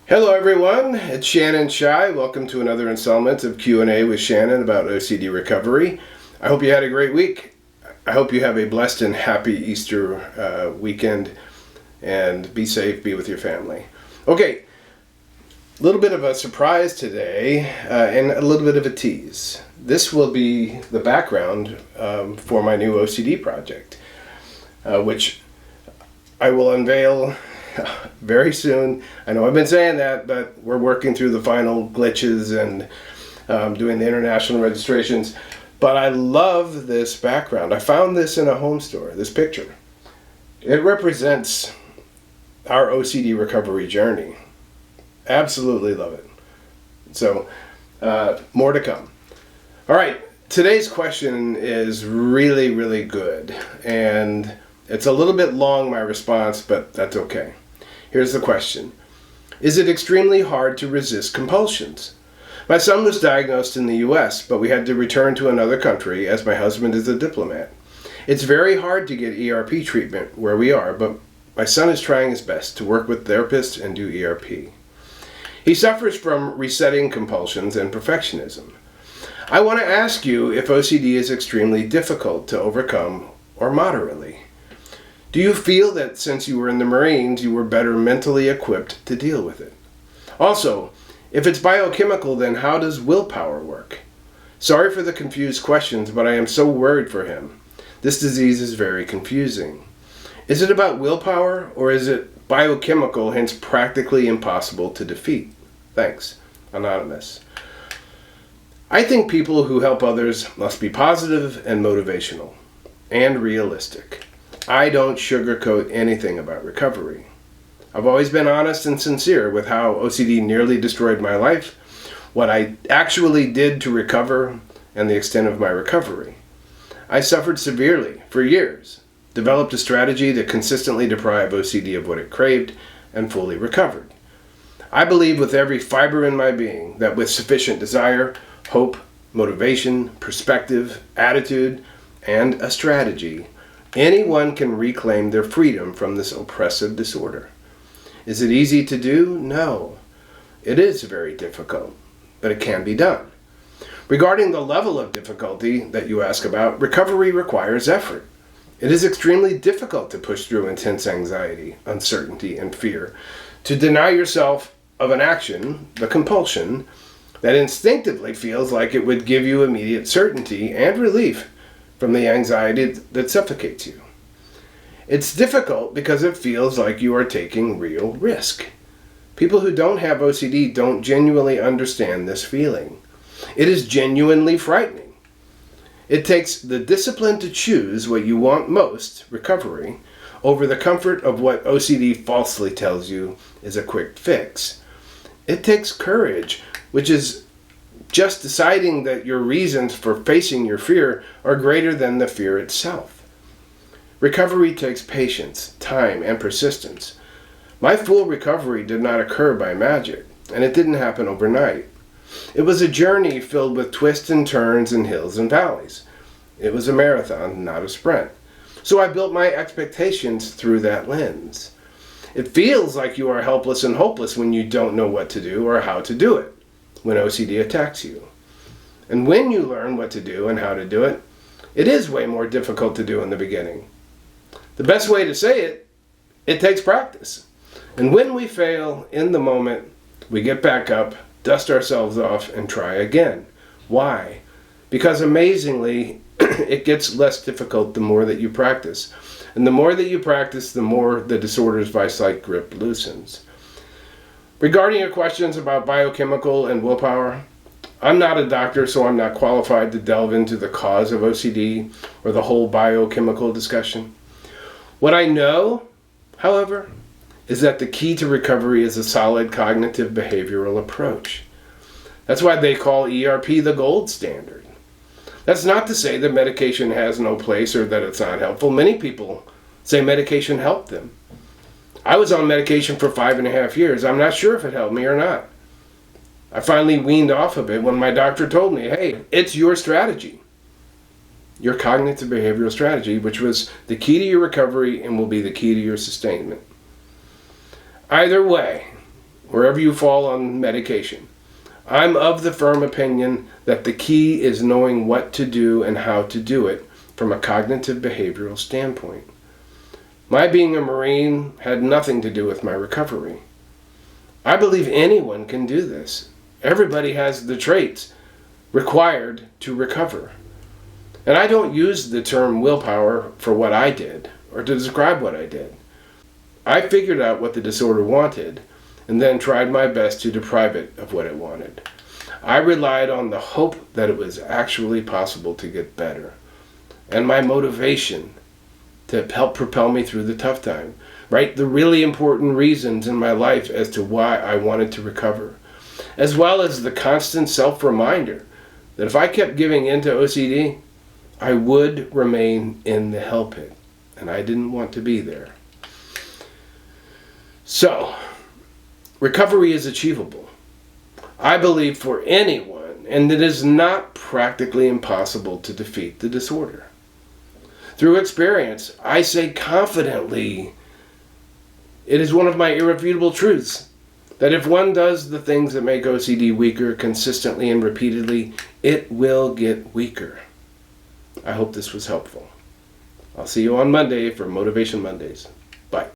Hello everyone, it's Shannon Shy. Welcome to another installment of Q&A with Shannon about OCD recovery. I hope you had a great week. I hope you have a blessed and happy Easter weekend, and be safe, be with your family. Okay, a little bit of a surprise today and a little bit of a tease. This will be the background for my new OCD project, which I will unveil very soon. I know I've been saying that, but we're working through the final glitches and doing the international registrations. But I love this background. I found this in a home store, this picture. It represents our OCD recovery journey. Absolutely love it. So, more to come. All right, today's question is really, really good. And it's a little bit long, my response, but that's okay. Here's the question. Is it extremely hard to resist compulsions? My son was diagnosed in the US, but we had to return to another country as my husband is a diplomat. It's very hard to get ERP treatment where we are, but my son is trying his best to work with therapists and do ERP. He suffers from resetting compulsions and perfectionism. I want to ask you if OCD is extremely difficult to overcome or moderately. Do you feel that since you were in the Marines, you were better mentally equipped to deal with it? Also, if it's biochemical, then how does willpower work? Sorry for the confused questions, but I am so worried for him. This disease is very confusing. Is it about willpower, or is it biochemical, hence practically impossible to defeat? Thanks. Anonymous. I think people who help others must be positive and motivational, and realistic. I don't sugarcoat anything about recovery. I've always been honest and sincere with how OCD nearly destroyed my life, what I actually did to recover, and the extent of my recovery. I suffered severely for years, developed a strategy to consistently deprive OCD of what it craved, and fully recovered. I believe with every fiber in my being that with sufficient desire, hope, motivation, perspective, attitude, and a strategy, anyone can reclaim their freedom from this oppressive disorder. Is it easy to do? No. It is very difficult, but it can be done. Regarding the level of difficulty that you ask about, recovery requires effort. It is extremely difficult to push through intense anxiety, uncertainty, and fear, to deny yourself of an action, the compulsion, that instinctively feels like it would give you immediate certainty and relief from the anxiety that suffocates you. It's difficult because it feels like you are taking real risk. People who don't have OCD don't genuinely understand this feeling. It is genuinely frightening. It takes the discipline to choose what you want most, recovery, over the comfort of what OCD falsely tells you is a quick fix. It takes courage, which is just deciding that your reasons for facing your fear are greater than the fear itself. Recovery takes patience, time, and persistence. My full recovery did not occur by magic, and it didn't happen overnight. It was a journey filled with twists and turns and hills and valleys. It was a marathon, not a sprint. So I built my expectations through that lens. It feels like you are helpless and hopeless when you don't know what to do or how to do it, when OCD attacks you. And when you learn what to do and how to do it, it is way more difficult to do in the beginning. The best way to say it, it takes practice. And when we fail in the moment, we get back up, dust ourselves off, and try again. Why? Because amazingly, it gets less difficult the more that you practice. And the more that you practice, the more the disorder's vice-like grip loosens. Regarding your questions about biochemical and willpower, I'm not a doctor, so I'm not qualified to delve into the cause of OCD or the whole biochemical discussion. What I know, however, is that the key to recovery is a solid cognitive behavioral approach. That's why they call ERP the gold standard. That's not to say that medication has no place or that it's not helpful. Many people say medication helped them. I was on medication for 5.5 years. I'm not sure if it helped me or not. I finally weaned off of it when my doctor told me, hey, it's your strategy. Your cognitive behavioral strategy, which was the key to your recovery and will be the key to your sustainment. Either way, wherever you fall on medication. I'm of the firm opinion that the key is knowing what to do and how to do it from a cognitive behavioral standpoint. My being a Marine had nothing to do with my recovery. I believe anyone can do this. Everybody has the traits required to recover. And I don't use the term willpower for what I did or to describe what I did. I figured out what the disorder wanted and then tried my best to deprive it of what it wanted. I relied on the hope that it was actually possible to get better and my motivation to help propel me through the tough time, right? The really important reasons in my life as to why I wanted to recover, as well as the constant self-reminder that if I kept giving in to OCD, I would remain in the hell pit, and I didn't want to be there. So, recovery is achievable, I believe, for anyone, and it is not practically impossible to defeat the disorder. Through experience, I say confidently, it is one of my irrefutable truths that if one does the things that make OCD weaker consistently and repeatedly, it will get weaker. I hope this was helpful. I'll see you on Monday for Motivation Mondays. Bye.